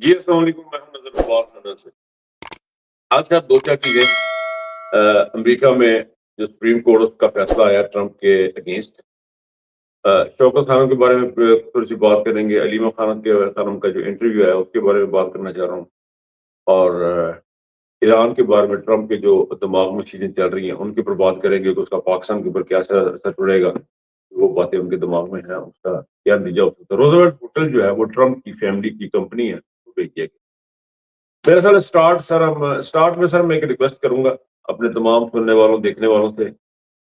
جی السلام علیکم، میں ہوں نظر عباس سنر سے۔ آج صاحب دو چار چیزیں امریکہ میں جو سپریم کورٹ اس کا فیصلہ آیا ٹرمپ کے اگینسٹ، شوکت خانم کے بارے میں تھوڑی سی بات کریں گے، علیمہ خانم کا جو انٹرویو ہے اس کے بارے میں بات کرنا چاہ رہا ہوں، اور ایران کے بارے میں ٹرمپ کے جو دماغ میں چیزیں چل رہی ہیں ان کے اوپر بات کریں گے کہ اس کا پاکستان کے اوپر کیا اثر پڑے گا، وہ باتیں ان کے دماغ میں ہیں، اس کا کیا نتیجہ ہو سکتا ہے۔ روزویلٹ ہوٹل جو ہے وہ ٹرمپ کی فیملی کی کمپنی ہے، میرے خیال اسٹارٹ میں سر میں ایک ریکویسٹ کروں گا اپنے تمام سننے والوں دیکھنے والوں سے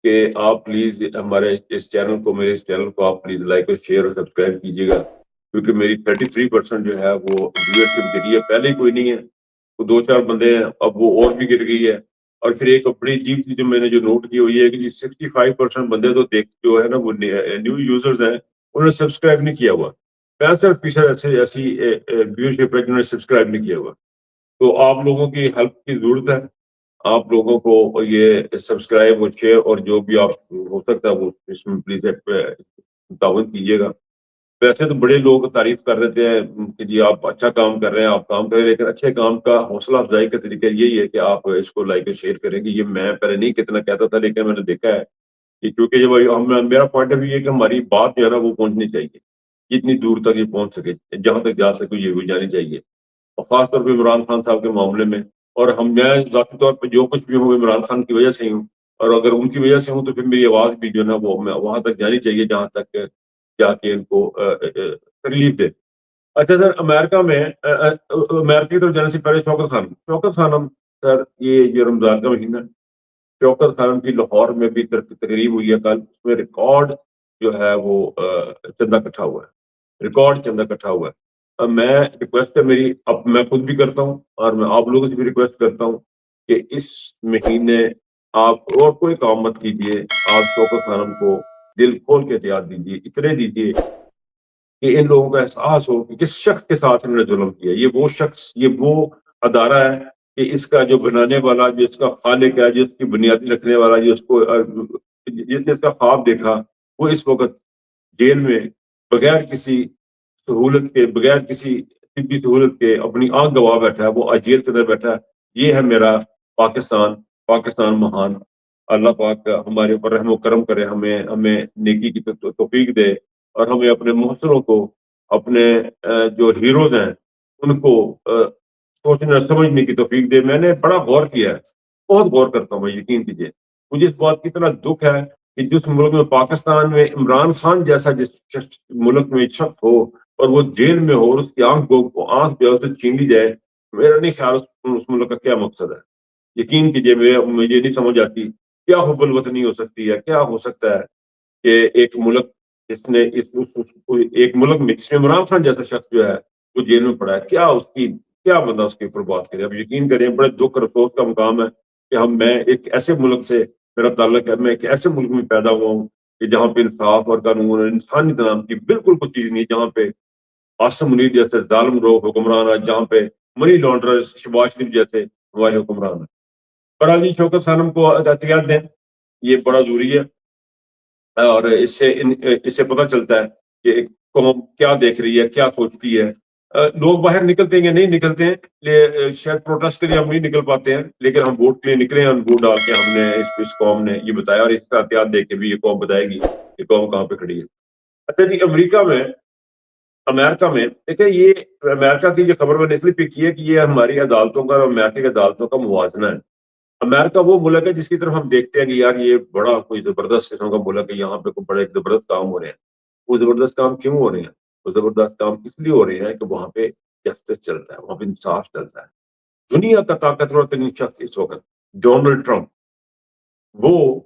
کہ آپ پلیز ہمارے اس چینل کو میرے اس چینل کو آپ پلیز لائک اور شیئر اور سبسکرائب کیجیے گا، کیونکہ میری 33% جو ہے وہ ویورشپ گری ہے، پہلے ہی کوئی نہیں ہے، وہ دو چار بندے ہیں، اب وہ اور بھی گر گئی ہے۔ اور پھر ایک بڑی عجیب چیز جو میں نے جو نوٹ کی ہوئی ہے کہ 65% بندے تو جو ہے نا وہ نیو یوزرز ہیں، انہوں نے سبسکرائب نہیں کیا ہوا، 65% ایسی ویورشپ ہے جنہوں نے سبسکرائب نہیں کیا ہوا۔ تو آپ لوگوں کی ہیلپ کی ضرورت ہے، آپ لوگوں کو یہ سبسکرائب اور شیئر اور جو بھی آپ ہو سکتا ہے وہ اس میں پلیز تعاون کیجیے گا۔ ویسے تو بڑے لوگ تعریف کر رہے ہیں کہ جی آپ اچھا کام کر رہے ہیں، آپ کام کر رہے ہیں، لیکن اچھے کام کا حوصلہ افزائی کا طریقہ یہی ہے کہ آپ اس کو لائک اور شیئر کریں گے۔ یہ میں پہلے نہیں کتنا کہتا تھا، لیکن میں نے دیکھا ہے کہ کیونکہ جب میرا پوائنٹ آف ویو یہ ہے کہ ہماری بات جو ہے نا وہ پہنچنی چاہیے، جتنی دور تک یہ پہنچ سکے، جہاں تک جا سکے یہ بھی جانی چاہیے، اور خاص طور پہ عمران خان صاحب کے معاملے میں۔ اور میں ذاتی طور پہ جو کچھ بھی ہوں عمران خان کی وجہ سے ہوں، اور اگر ان کی وجہ سے ہوں تو پھر میری آواز بھی جو ہے نا وہ وہاں تک جانی چاہیے جہاں تک جا کے ان کو تکلیف دے۔ اچھا سر، امریکہ میں امریکہ کی طرف جانے سے پہلے شوکت خانم سر، یہ جو رمضان کا مہینہ، شوکت خانم کی لاہور میں بھی تقریب ہوئی ہے کل، اس میں ریکارڈ جو ہے وہ چندہ اکٹھا ہوا ہے، ریکارڈ چندہ اکٹھا ہوا ہے۔ اب میں ریکویسٹ ہے میری، اب میں خود بھی کرتا ہوں اور میں آپ لوگوں سے بھی ریکویسٹ کرتا ہوں کہ اس مہینے آپ اور کوئی کام مت کیجیے، آپ شوکت خانم کو دل کھول کے احتیاط دیجیے، اتنے دیجیے کہ ان لوگوں کا احساس ہو کہ کس شخص کے ساتھ انہوں نے ظلم کیا۔ یہ وہ شخص، یہ وہ ادارہ ہے کہ اس کا جو بنانے والا، جو اس کا خالق ہے، جو اس کی بنیادی رکھنے والا، جو اس کو جس نے اس کا خواب دیکھا، وہ اس وقت جیل میں بغیر کسی سہولت کے، بغیر کسی طبی سہولت کے اپنی آنکھ گواہ بیٹھا ہے، وہ جیل کے اندر بیٹھا ہے۔ یہ ہے میرا پاکستان مہان۔ اللہ پاک ہمارے اوپر رحم و کرم کرے، ہمیں نیکی کی توفیق دے، اور ہمیں اپنے محسنوں کو، اپنے جو ہیروز ہیں ان کو سوچنے سمجھنے کی توفیق دے۔ میں نے بڑا غور کیا ہے، بہت غور کرتا ہوں، میں یقین کیجیے مجھے اس بات کی اتنا دکھ ہے کہ جس ملک میں، پاکستان میں، عمران خان جیسا جس ملک میں شخص ہو اور وہ جیل میں ہو اور اس کی آنکھ جو ہے اسے چھین لی جائے، میرا نہیں خیال اس ملک کا کیا مقصد ہے۔ یقین کیجیے مجھے نہیں سمجھ آتی کیا حب الوطنی ہو سکتی ہے، کیا ہو سکتا ہے کہ ایک ملک جس نے ایک ملک میں جس میں عمران خان جیسا شخص جو ہے وہ جیل میں پڑا ہے، کیا بندہ اس کے اوپر بات کرے۔ اب یقین کریں، بڑے دکھ اور افسوس کا مقام ہے کہ میں ایک ایسے ملک سے میرا تعلق ہے، میں ایک ایسے ملک میں پیدا ہوا ہوں کہ جہاں پہ انصاف اور قانون اور انسانیت نام کی بالکل کوئی چیز نہیں، جہاں پہ عاصم منیر جیسے ظالم لوگ حکمران ہے، جہاں پہ منی لانڈرر شہباز شریف جیسے ہمارے حکمران ہیں۔ پر علی شوکت خانم کو احتیاط دیں، یہ بڑا ضروری ہے، اور اس سے پتہ چلتا ہے کہ قوم کیا دیکھ رہی ہے، کیا سوچتی ہے۔ لوگ باہر نکلتے ہیں یا نہیں نکلتے ہیں، شاید پروٹیسٹ کے لیے ہم نہیں نکل پاتے ہیں، لیکن ہم ووٹ کے لیے نکلے ہیں، ووٹ ڈال کے ہم نے اس قوم نے یہ بتایا، اور اس کا احتیاط دے کے بھی یہ قوم بتائے گی کہ قوم کہاں پہ کھڑی ہے۔ اچھا جی، امریکہ میں دیکھیں، یہ امریکہ کی جو خبر میں نے اس لیے پک کی ہے کہ یہ ہماری عدالتوں کا اور امریکہ کی عدالتوں کا موازنہ ہے۔ امریکہ وہ ملک ہے جس کی طرف ہم دیکھتے ہیں کہ یار یہ بڑا کوئی زبردست قسم کا ملک ہے، یہاں پہ کوئی بڑے زبردست کام ہو رہے ہیں۔ وہ زبردست کام کیوں ہو رہے ہیں؟ وہ زبردست کام اس لیے ہو رہے ہیں کہ وہاں پہ جسٹس چلتا ہے، وہاں پہ انصاف چلتا ہے۔ دنیا کا طاقتور ترین شخص اس وقت ڈونلڈ ٹرمپ، وہ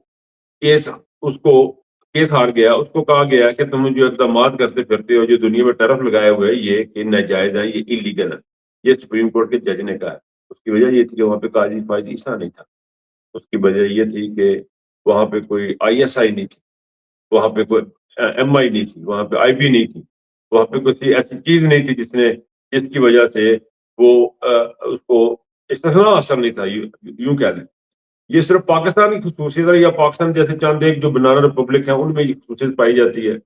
کیس ہار گیا، اس کو کہا گیا کہ تم جو اقدامات کرتے پھرتے ہو، جو دنیا میں ٹرف لگائے ہوئے یہ کہ ناجائز ہے، یہ انلیگل ہے، یہ سپریم کورٹ کے جج نے کہا ہے۔ اس کی وجہ یہ تھی کہ وہاں پہ قاضی فائد عیسیٰ نہیں تھا، اس کی وجہ یہ تھی کہ وہاں پہ کوئی ISI نہیں تھی، وہاں پہ کوئی MI نہیں تھی، وہاں پہ IB نہیں تھی، وہاں پہ کوئی ایسی چیز نہیں تھی جس کی وجہ سے وہ اس کو استثناء اثر نہیں تھا، یوں کہہ لیں۔ یہ صرف پاکستان کی خصوصیت ہے، یا پاکستان جیسے چند ایک جو بنانا ریپبلک ہیں ان میں یہ خصوصیت پائی جاتی ہے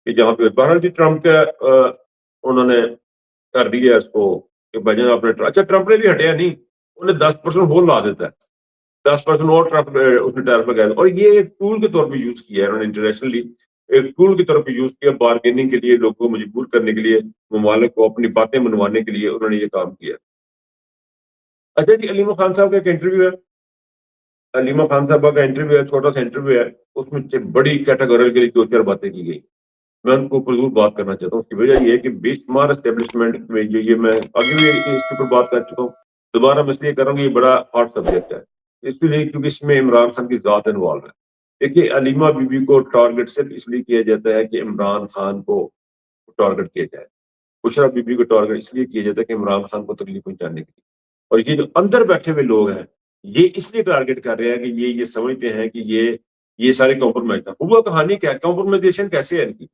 کہ جہاں پہ بہرحال جی ٹرمپ کا انہوں نے کر دیا اس کو کہ بھائی جان آپ نے اچھا ٹرمپ نے بھی ہٹیا نہیں, انہیں 10% ہول لا دیتا ہے, 10% اور ٹرمپ اس نے ٹیرف لگایا, اور یہ ایک ٹول کے طور پہ یوز کیا ہے انہوں نے انٹرنیشنلی, ایک ٹول کی طرف یوز کیا بارگیننگ کے لیے, لوگوں کو مجبور کرنے کے لیے, ممالک کو اپنی باتیں منوانے کے لیے انہوں نے یہ کام کیا. اچھا جی, علیمہ خان صاحب کا ایک انٹرویو ہے, علیمہ خان صاحبہ کا انٹرویو ہے, چھوٹا سا انٹرویو ہے, اس میں بڑی کیٹیگوری کے لیے 2-4 باتیں کی گئی. میں ان کو ضرور بات کرنا چاہتا ہوں. اس کی وجہ یہ ہے کہ بے شمار اسٹیبلشمنٹ میں یہ میں آگے بھی اس کے اوپر بات کر چکا ہوں, دوبارہ میں اس لیے کر رہا ہوں کہ یہ بڑا ہارڈ سبجیکٹ ہے, اس لیے کیونکہ اس میں عمران خان کی ذات انوالو ہے. دیکھیے علیمہ بی بی کو ٹارگٹ صرف اس لیے کیا جاتا ہے کہ عمران خان کو ٹارگٹ کیا جائے, بشرا بی بی کو ٹارگٹ اس لیے کیا جاتا ہے کہ عمران خان کو تکلیف پہنچانے کے لیے. اور یہ جو اندر بیٹھے ہوئے لوگ ہیں یہ اس لیے ٹارگٹ کر رہے ہیں کہ یہ سمجھتے ہیں کہ یہ سارے کمپرومائز ہوا. کہانی کیا کمپرومائزیشن کیسے ہے ان کی؟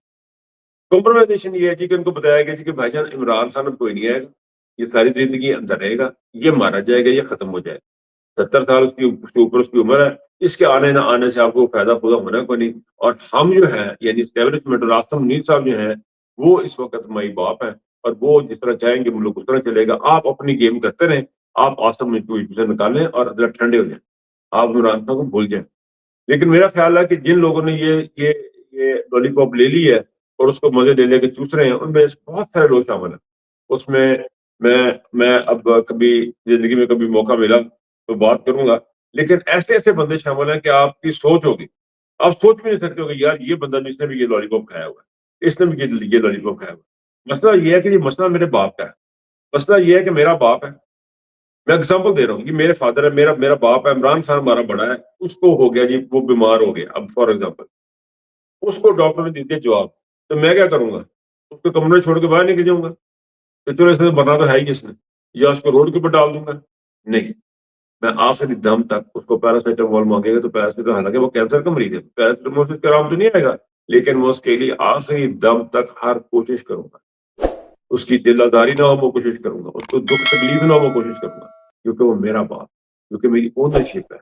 کمپرومائزیشن یہ ہے جی کہ ان کو بتایا گیا جی کہ بھائی جان عمران خان اب کوئی نہیں آئے گا, یہ ساری زندگی اندر رہے گا, یہ مارا جائے گا, یہ ختم ہو جائے گا, 70 سال اس کے اوپر اس کی عمر ہے, اس کے آنے نہ آنے سے آپ کو فائدہ ہونا کو نہیں. اور ہم جو ہیں یعنی اسٹیبلشمنٹ اور آصم منیر صاحب جو ہیں وہ اس وقت مائی باپ ہیں, اور وہ جس طرح چاہیں گے ملک اس طرح چلے گا. آپ اپنی گیم کرتے رہیں, آپ آصم سے نکالیں اور ذرا ٹھنڈے ہو جائیں, آپ عمران خان کو بھول جائیں. لیکن میرا خیال ہے کہ جن لوگوں نے یہ لالی پاپ لے لی ہے اور اس کو مزے لے کے چوس رہے ہیں, ان میں بہت سارے لوگ شامل ہیں. اس میں میں اب کبھی زندگی میں کبھی موقع ملا تو بات کروں گا, لیکن ایسے بندے شامل ہیں کہ آپ کی سوچ ہوگی, آپ سوچ بھی نہیں سکتے ہو کہ یار یہ بندہ جس نے بھی یہ لالی پاپ کھایا ہوا ہے, اس نے بھی یہ لالی پاپ کھایا ہوا ہے. مسئلہ یہ ہے کہ یہ مسئلہ میرے باپ کا ہے, مسئلہ یہ ہے کہ میرا باپ ہے. میں اگزامپل دے رہا ہوں کہ میرے فادر ہے, میرا باپ ہے, عمران خان ہمارا بڑا ہے, اس کو ہو گیا جی وہ بیمار ہو گیا. اب فار ایگزامپل اس کو ڈاکٹر نے دیا جواب, تو میں کیا کروں گا؟ اس کو کمرے چھوڑ کے باہر نکل جاؤں گا کہ چلو اس نے بنا تو ہے ہی اس نے, یا اس کو روڈ کے اوپر ڈال دوں گا؟ نہیں, میں آخری دم تک اس کو پیراسیٹامول مانگے گا تو پیراسیٹامول, حالانکہ وہ کینسر کا مریض ہے, پیراسیٹامول سے اس کا آرام تو نہیں آئے گا, لیکن میں اس کے لیے آخری دم تک ہر کوشش کروں گا, اس کی دل آزاری نہ ہو وہ کوشش کروں گا, اس کو دکھ تکلیف نہ ہو وہ کوشش کروں گا, کیونکہ وہ میرا باپ, کیونکہ میری اونرشپ ہے.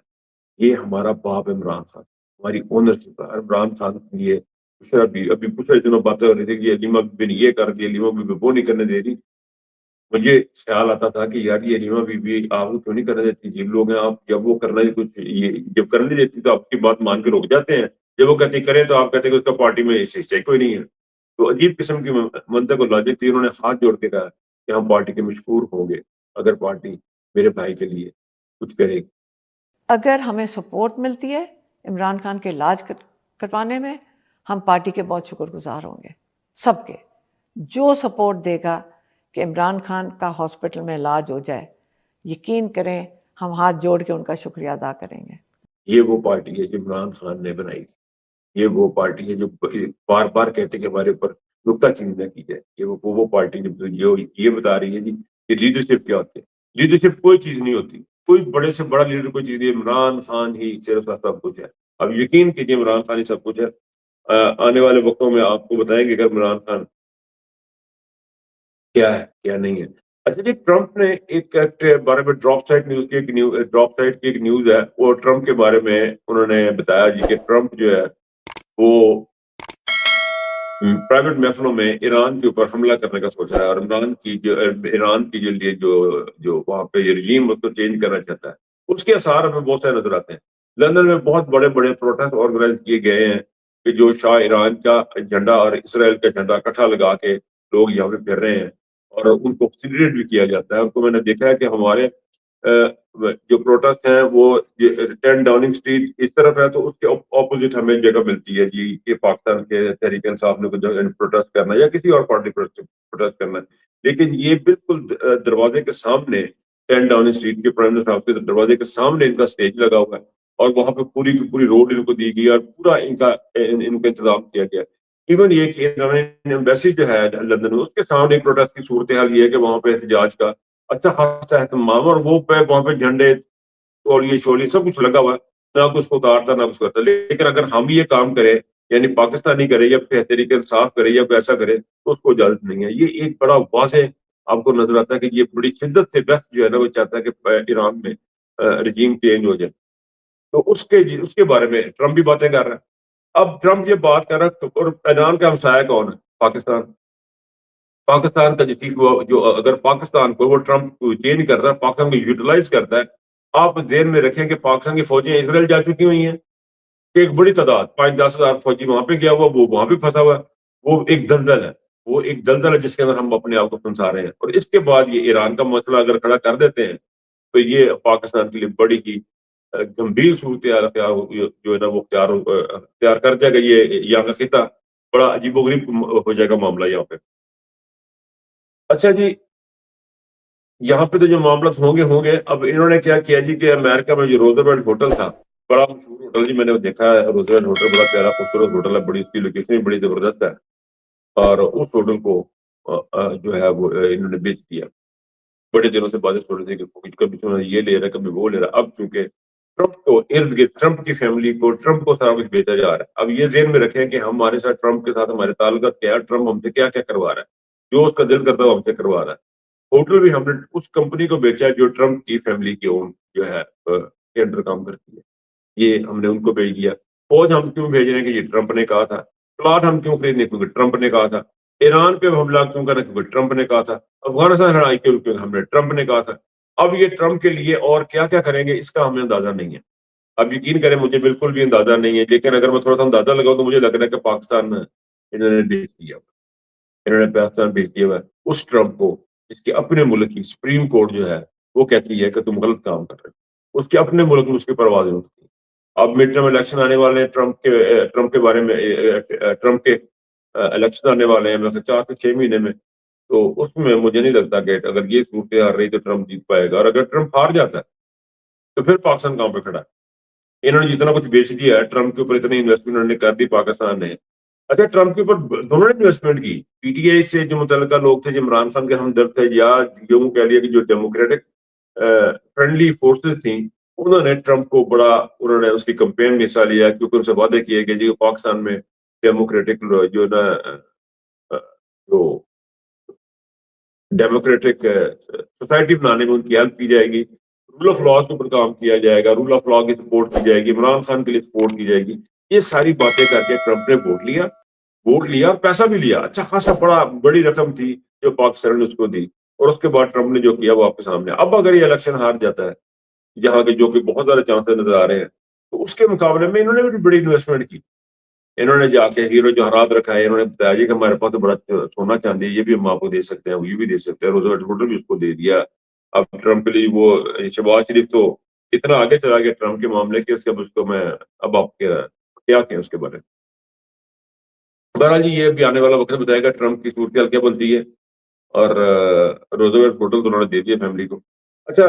یہ ہمارا باپ عمران خان, ہماری اونرشپ ہے. عمران خان کے لیے ابھی پچھلے دنوں باتیں ہو رہی تھی کہ علیمہ بی نے یہ کر دیا, علیمہ بی وہ نہیں کرنے دے رہی. مجھے خیال آتا تھا کہ یار یہ علیمہ بی آپ کو کیوں نہیں کرنے دیتی؟ جن لوگ ہیں آپ, جب وہ کرنا کچھ یہ جب کرنے دیتی تو آپ کی بات مان کے رک جاتے ہیں, جب وہ کہتے کریں تو آپ کہتے ہیں کہ اس کا پارٹی میں حصہ کوئی نہیں ہے. تو عجیب قسم کی منطق اور لاجک تھی. انہوں نے ہاتھ جوڑ کے کہا کہ ہم پارٹی کے مشکور ہوں گے اگر پارٹی میرے بھائی کے لیے کچھ کرے گی. اگر ہمیں سپورٹ ملتی ہے عمران خان کے علاج کروانے میں, ہم پارٹی کے بہت شکر گزار ہوں گے, سب کے. جو سپورٹ دے گا کہ عمران خان کا ہاسپٹل میں علاج ہو جائے, یقین کریں ہم ہاتھ جوڑ کے ان کا شکریہ ادا کریں گے. یہ وہ پارٹی ہے جو عمران خان نے بنائی تھی, یہ وہ پارٹی ہے جو بار بار کہتے کہ ہمارے اوپر نکتہ چینی نہ کی جائے. یہ وہ پارٹی جو یہ بتا رہی ہے جی کہ لیڈرشپ کیا ہوتی ہے. لیڈرشپ کوئی چیز نہیں ہوتی, کوئی بڑے سے بڑا لیڈر کوئی چیز نہیں, عمران خان ہی صرف سب کچھ ہے. اب یقین کیجیے عمران خان ہی سب کچھ ہے. آنے والے وقتوں میں آپ کو بتائیں گے کہ عمران خان کیا ہے کیا نہیں ہے. اچھا جی, ٹرمپ نے ایک بارے میں ڈراپ سائٹ کی ایک نیوز ہے, وہ ٹرمپ کے بارے میں انہوں نے بتایا جی کہ ٹرمپ جو ہے وہ پرائیویٹ محفلوں میں ایران کے اوپر حملہ کرنے کا سوچ رہا ہے, اور ایران کی جو وہاں پہ یہ رجیم اس کو چینج کرنا چاہتا ہے. اس کے اثار ہمیں بہت سارے نظر آتے ہیں. لندن میں بہت بڑے بڑے پروٹیسٹ آرگنائز کیے گئے ہیں کہ جو شاہ ایران کا جھنڈا اور اسرائیل کا جھنڈا اکٹھا لگا کے لوگ یہاں پہ پھر رہے ہیں, اور ان کو سیلیبریٹ بھی کیا جاتا ہے. ان کو میں نے دیکھا ہے کہ ہمارے جو پروٹیسٹ ہیں وہ 10 ڈاؤننگ اسٹریٹ اس طرف ہے, تو اس کے اپوزٹ ہمیں جگہ ملتی ہے جی کہ پاکستان کے تحریک انصاف نے پروٹیسٹ کرنا یا کسی اور پارٹی پروٹیسٹ کرنا ہے. لیکن یہ بالکل دروازے کے سامنے 10 ڈاؤننگ اسٹریٹ کے پرائم منسٹر آفس کے دروازے کے سامنے ان کا اسٹیج لگا ہوا ہے, اور وہاں پہ پوری کی پوری روڈ ان کو دی گئی اور پورا ان کا انتظام کیا گیا. ایون یہ کہ ایمبیسی جو ہے لندن میں, اس کے سامنے ایک پروٹیسٹ کی صورتحال یہ ہے کہ وہاں پہ احتجاج کا اچھا خاصا اہتمام, اور وہ وہاں پہ جھنڈے اور یہ شولی سب کچھ لگا ہوا ہے, نہ کچھ کو اتارتا نہ کچھ کرتا. لیکن اگر ہم یہ کام کریں یعنی پاکستانی کرے یا تحریک انصاف کرے یا کوئی ایسا کرے تو اس کو اجازت نہیں ہے. یہ ایک بڑا واضح آپ کو نظر آتا ہے کہ یہ بڑی شدت سے ویسٹ جو ہے نا وہ چاہتا ہے کہ ایران میں رجیم چینج ہو جائے. تو اس کے بارے میں ٹرمپ بھی باتیں کر رہا ہے. اب ٹرمپ یہ بات کر رہا ہے, اور ایران کا ہمسایہ کون ہے؟ پاکستان. پاکستان کا جو اگر پاکستان کو وہ ٹرمپ چینج کرتا ہے، پاکستان کو یوٹیلائز کرتا ہے، آپ ذہن میں رکھیں کہ پاکستان کی فوجیں اسرائیل جا چکی ہوئی ہیں کہ ایک بڑی تعداد 5-10 ہزار فوجی وہاں پہ گیا ہوا، وہ وہاں پہ پھنسا ہوا ہے، وہ ایک دلدل ہے، وہ ایک دلدل ہے جس کے اندر ہم اپنے آپ کو پھنسا رہے ہیں. اور اس کے بعد یہ ایران کا مسئلہ اگر کھڑا کر دیتے ہیں تو یہ پاکستان کے لیے بڑی ہی گمبھیر صورتحال جو ہے نا وہ اختیار کر جائے گا. یہ یہاں کا خطہ بڑا عجیب و غریب ہو جائے گا معاملہ یہاں پہ. اچھا جی، یہاں پہ تو جو معاملات ہوں گے. اب انہوں نے کیا کیا جی کہ امریکہ میں جو روزویلٹ ہوٹل تھا، بڑا مشہور ہوٹل جی، میں نے دیکھا ہے روزویلٹ ہوٹل، بڑا پیارا خوبصورت ہوٹل ہے، بڑی اس کی لوکیشن بھی بڑی زبردست ہے. اور اس ہوٹل کو جو ہے وہ انہوں نے بیچ دیا. بڑے دنوں سے باتیں چھوڑ دی کہ کبھی یہ لے رہا ہے کبھی وہ لے رہا ہے. اب چونکہ ٹرمپ کو ارد گرد ٹرمپ کی فیملی کو ٹرمپ کو سارا کچھ بیچا جا رہا ہے. اب یہ ذہن میں رکھیں کہ ہمارے ساتھ ٹرمپ کے ساتھ ہمارے تعلقات کیا ہے، ٹرمپ ہم سے کیا کیا کروا رہا ہے، جو اس کا دل کرتا ہے وہ ہم سے کروا رہا ہے. ہوٹل بھی ہم نے اس کمپنی کو بیچا ہے جو ٹرمپ کی فیملی کی اون جو ہے کے انڈر کام کرتی ہے. یہ ہم نے ان کو بھیج دیا. فوج ہم کیوں بھیج رہے ہیں کہ یہ ٹرمپ نے کہا تھا. پلاٹ ہم کیوں خریدنے کیونکہ ٹرمپ نے کہا تھا. ایران پہ حملہ کیوں کرنا کیونکہ ٹرمپ نے کہا تھا. افغانستان لڑائی کیوں کیونکہ ہم نے ٹرمپ نے کہا تھا. اب یہ ٹرمپ کے لیے اور کیا کیا کریں گے اس کا ہمیں اندازہ نہیں ہے. اب یقین کریں مجھے بالکل بھی اندازہ نہیں ہے، لیکن اگر میں تھوڑا سا اندازہ لگاؤں تو مجھے لگ رہا ہے کہ پاکستان انہوں نے بھیج دیا، انہوں نے پاکستان بھیج دیا ہوا ہے اس ٹرمپ کو جس کے اپنے ملک کی سپریم کورٹ جو ہے وہ کہتی ہے کہ تم غلط کام کر رہے ہو. اس کے اپنے ملک میں اس کی پروازیں اٹھتی ہیں. اب مڈ ٹرم الیکشن آنے والے ہیں، ٹرمپ کے بارے میں ٹرمپ کے الیکشن آنے والے ہیں 4 سے 6 مہینے میں. تو اس میں مجھے نہیں لگتا کہ اگر یہ صورتحال رہی تو ٹرمپ جیت پائے گا. اور اگر ٹرمپ ہار جاتا ہے تو پھر پاکستان کہاں پہ کھڑا ہے. انہوں نے جتنا کچھ بیچ دیا ہے، ٹرمپ کے اوپر اتنی انویسٹمنٹ انہوں نے کر دی پاکستان نے. اچھا، ٹرمپ کے اوپر دونوں نے انویسٹمنٹ کی. پی ٹی آئی سے جو متعلقہ لوگ تھے، جو عمران خان کے ہمدرد تھے، یا یوں کہہ لیا کہ جو ڈیموکریٹک فرینڈلی فورسز تھیں، انہوں نے ٹرمپ کو بڑا انہوں نے اس کی کمپین میں حصہ لیا کیونکہ ان سے وعدے کیے کہ جی پاکستان میں ڈیموکریٹک جو نا جو ڈیموکریٹک سوسائٹی بنانے میں ان کی ہیلپ کی جائے گی. رول آف لا کے اوپر کام کیا جائے گا، رول آف لا کی سپورٹ کی جائے گی، عمران خان کے لیے سپورٹ کی جائے گی. یہ ساری باتیں کر کے ٹرمپ نے ووٹ لیا اور پیسہ بھی لیا. اچھا خاصا بڑی رقم تھی جو پاکستان نے اس کو دی. اور اس کے بعد ٹرمپ نے جو کیا وہ آپ کے سامنے. اب اگر یہ الیکشن ہار جاتا ہے جہاں کے جو کہ بہت سارے چانسز نظر آ رہے ہیں، تو اس کے مقابلے میں انہوں نے بھی بڑی انویسٹمنٹ کی. انہوں نے جا کے ہیرو جواہرات رکھا ہے. انہوں نے بتایا جی کہ ہمارے پاس تو بڑا سونا چاندی ہے، یہ بھی ہم آپ کو دے سکتے ہیں، یہ بھی دے سکتے ہیں. روزویلٹ ہوٹل بھی اس کو دے دیا. اب ٹرمپ کے لیے وہ شہباز شریف تو اتنا آگے چلا گیا ٹرمپ کے معاملے کے، اس کے اس کو میں اب آپ کیا کہیں اس کے بارے میں. بہرحال جی یہ بھی آنے والا وقت بتائے گا ٹرمپ کی صورتحال کیا بنتی ہے. اور روزویلٹ ہوٹل تو انہوں نے دے دیا فیملی کو. اچھا،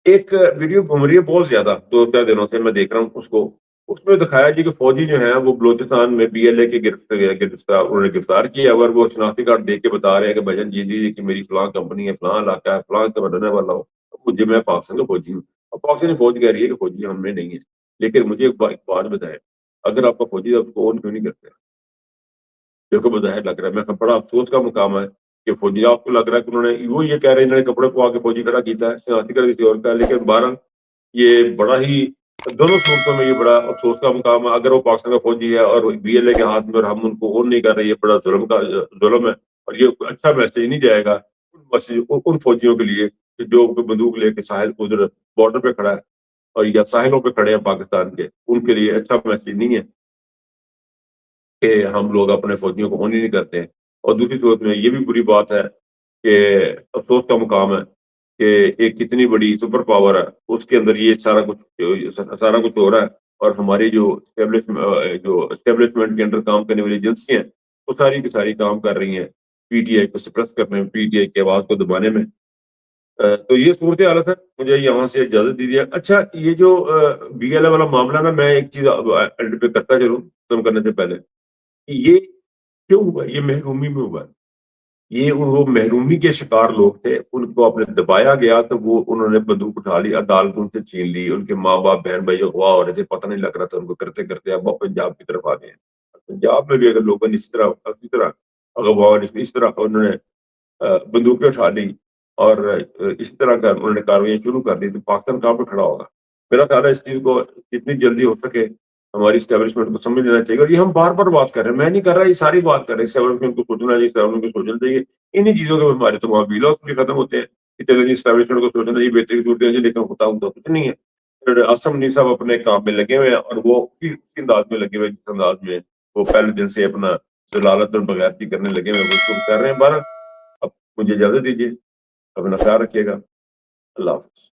ایک ویڈیو گھوم رہی ہے بہت زیادہ 2-4 دنوں سے، میں دیکھ رہا ہوں اس میں دکھایا جی کہ فوجی جو ہیں وہ بلوچستان میں بی ایل اے کے انہوں نے گرفتار کیا، اور وہ شناختی کارڈ دے کے بتا رہے ہیں کہ بھجن جی کہ میری فلاں کمپنی ہے، فلاں علاقہ ہے، فلاں کا بننے والا ہوں، مجھے میں پاکستان کا فوجی ہوں. اب پاکستانی فوج کہہ رہی ہے کہ فوجی ہم میں نہیں ہے. لیکن مجھے ایک بات بتائیں، اگر آپ کا فوجی آپ کو اون کیوں نہیں کرتے؟ دیکھو بظاہر لگ رہا ہے، میں بڑا افسوس کا مقام ہے کہ فوجی آپ کو لگ رہا ہے کہ انہوں نے وہ یہ کہہ رہے ہیں انہوں نے کپڑے کو آ کے فوجی کھڑا کیتا ہے، شناختی کارڈ کسی اور کا ہے. لیکن بہرحال یہ بڑا ہی دونوں صورتوں میں یہ بڑا افسوس کا مقام ہے. اگر وہ پاکستان کا فوجی ہے اور بی ایل اے کے ہاتھ میں اور ہم ان کو اون نہیں کر رہے، یہ بڑا ظلم ہے. اور یہ اچھا میسج نہیں جائے گا ان فوجیوں کے لیے کہ جو بندوق لے کے ساحل کو ادھر بارڈر پہ کھڑا ہے اور یا ساحلوں پہ کھڑے ہیں پاکستان کے. ان کے لیے اچھا میسج نہیں ہے کہ ہم لوگ اپنے فوجیوں کو اون ہی نہیں کرتے ہیں. اور دوسری صورت میں یہ بھی بری بات ہے کہ افسوس کا مقام ہے کہ ایک کتنی بڑی سپر پاور ہے، اس کے اندر یہ سارا کچھ ہو رہا ہے. اور ہماری جو اسٹیبلشمنٹ کے اندر کام کرنے والی ایجنسی ہیں وہ ساری کی ساری کام کر رہی ہیں پی ٹی آئی کو سپریس کرنے میں، پی ٹی آئی کی آواز کو دبانے میں. تو یہ صورت حالت ہے. مجھے یہاں سے اجازت دیجیے. اچھا، یہ جو بی ایل اے والا معاملہ نا، میں ایک چیز اینڈ پہ کرتا چلوں ختم کرنے سے پہلے. یہ کیوں ہوا؟ یہ محرومی میں ہوا. یہ وہ محرومی کے شکار لوگ تھے، ان کو اپنے دبایا گیا تو وہ انہوں نے بندوق اٹھا لی، عدالت ان سے چھین لی. ان کے ماں باپ بہن بھائی اغوا ہو رہے تھے، پتہ نہیں لگ رہا تھا ان کو، کرتے کرتے اب وہ پنجاب کی طرف آ گئے ہیں. پنجاب میں بھی اگر لوگوں نے اس طرح اغوا اس طرح انہوں نے بندوقیں اٹھا لی اور اس طرح کا انہوں نے کاروائیاں شروع کر دی تو پاکستان کہاں پہ کھڑا ہوگا؟ میرا خیال ہے اس چیز کو جتنی جلدی ہو سکے ہماری اسٹیبلشمنٹ کو سمجھ لینا چاہیے. اور یہ ہم بار بار بات کر رہے ہیں, میں نہیں کر رہا, یہ ساری بات کر رہے ہیں. اسٹیبلشمنٹ کو سوچنا چاہیے, اسٹیبلشمنٹ کو سوچنا چاہیے. انہیں چیزوں کے ہمارے تمام ویلاس بھی ختم ہوتے ہیں کہ چلو جی اسٹیبلشمنٹ کو سوچنا چاہیے, بہتری کی صورت ہے, لیکن ہوتا ہوں تو کچھ نہیں ہے. پھر اسم منیر صاحب اپنے کام میں لگے ہوئے ہیں, اور وہ اسی انداز میں لگے ہوئے جس انداز میں وہ پہلے دن سے اپنا ضلالت اور بغیرتی کرنے لگے ہوئے, وہ شروع کر رہے ہیں. بارہ اب مجھے اجازت دیجیے, اپنا خیال رکھیے گا. اللہ حافظ.